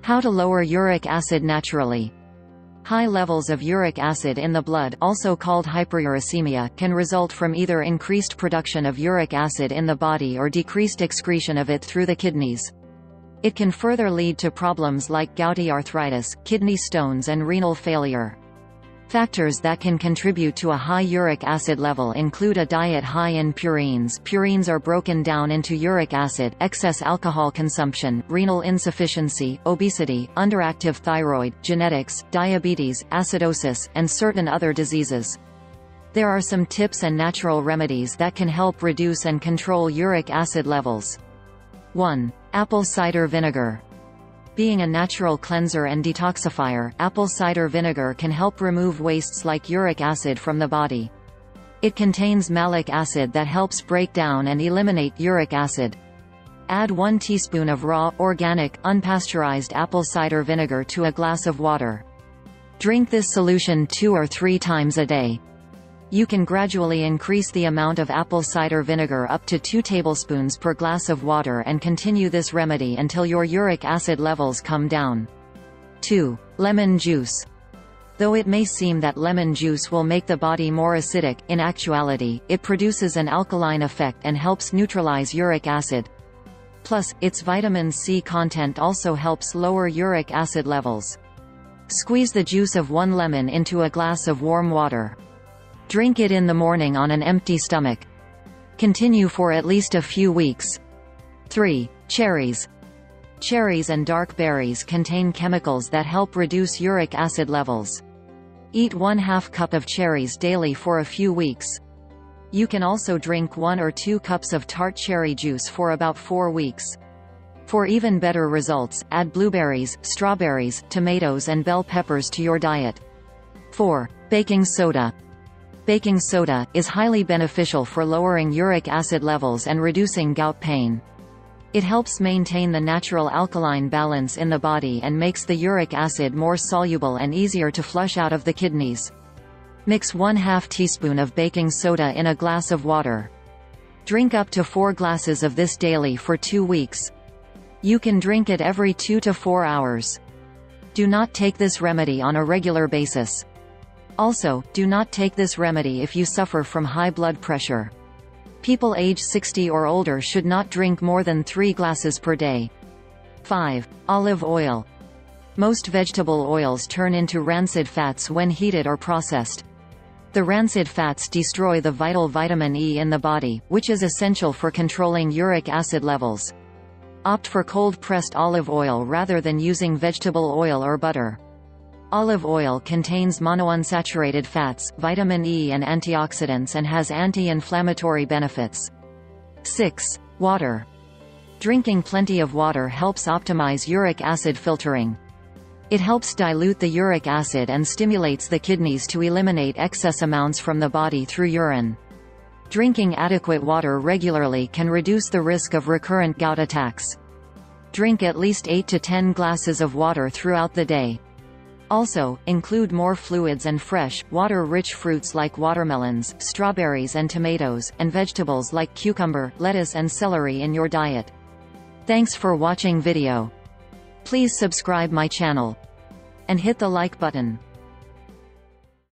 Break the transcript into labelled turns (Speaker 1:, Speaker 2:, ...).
Speaker 1: How to lower uric acid naturally. High levels of uric acid in the blood, also called hyperuricemia, can result from either increased production of uric acid in the body or decreased excretion of it through the kidneys. It can further lead to problems like gouty arthritis, kidney stones and renal failure. Factors that can contribute to a high uric acid level include a diet high in purines. Purines are broken down into uric acid, excess alcohol consumption, renal insufficiency, obesity, underactive thyroid, genetics, diabetes, acidosis, and certain other diseases. There are some tips and natural remedies that can help reduce and control uric acid levels. 1. Apple cider vinegar. Being a natural cleanser and detoxifier, apple cider vinegar can help remove wastes like uric acid from the body. It contains malic acid that helps break down and eliminate uric acid. Add 1 teaspoon of raw, organic, unpasteurized apple cider vinegar to a glass of water. Drink this solution 2 or 3 times a day. You can gradually increase the amount of apple cider vinegar up to 2 tablespoons per glass of water and continue this remedy until your uric acid levels come down. 2. Lemon juice. Though it may seem that lemon juice will make the body more acidic, in actuality, it produces an alkaline effect and helps neutralize uric acid. Plus, its vitamin C content also helps lower uric acid levels. Squeeze the juice of 1 lemon into a glass of warm water. Drink it in the morning on an empty stomach. Continue for at least a few weeks. 3. Cherries. Cherries and dark berries contain chemicals that help reduce uric acid levels. Eat 1/2 cup of cherries daily for a few weeks. You can also drink 1 or 2 cups of tart cherry juice for about 4 weeks. For even better results, add blueberries, strawberries, tomatoes and bell peppers to your diet. 4. Baking soda. Baking soda is highly beneficial for lowering uric acid levels and reducing gout pain. It helps maintain the natural alkaline balance in the body and makes the uric acid more soluble and easier to flush out of the kidneys. Mix 1/2 teaspoon of baking soda in a glass of water. Drink up to 4 glasses of this daily for 2 weeks. You can drink it every 2 to 4 hours. Do not take this remedy on a regular basis. Also, do not take this remedy if you suffer from high blood pressure. People age 60 or older should not drink more than 3 glasses per day. 5. Olive oil. Most vegetable oils turn into rancid fats when heated or processed. The rancid fats destroy the vital vitamin E in the body, which is essential for controlling uric acid levels. Opt for cold-pressed olive oil rather than using vegetable oil or butter. Olive oil contains monounsaturated fats, vitamin E and antioxidants and has anti-inflammatory benefits. 6. Water. Drinking plenty of water helps optimize uric acid filtering. It helps dilute the uric acid and stimulates the kidneys to eliminate excess amounts from the body through urine. Drinking adequate water regularly can reduce the risk of recurrent gout attacks. Drink at least 8 to 10 glasses of water throughout the day. Also, include more fluids and fresh, water-rich fruits like watermelons, strawberries and tomatoes, and vegetables like cucumber, lettuce and celery in your diet. Thanks for watching video. Please subscribe my channel and hit the like button.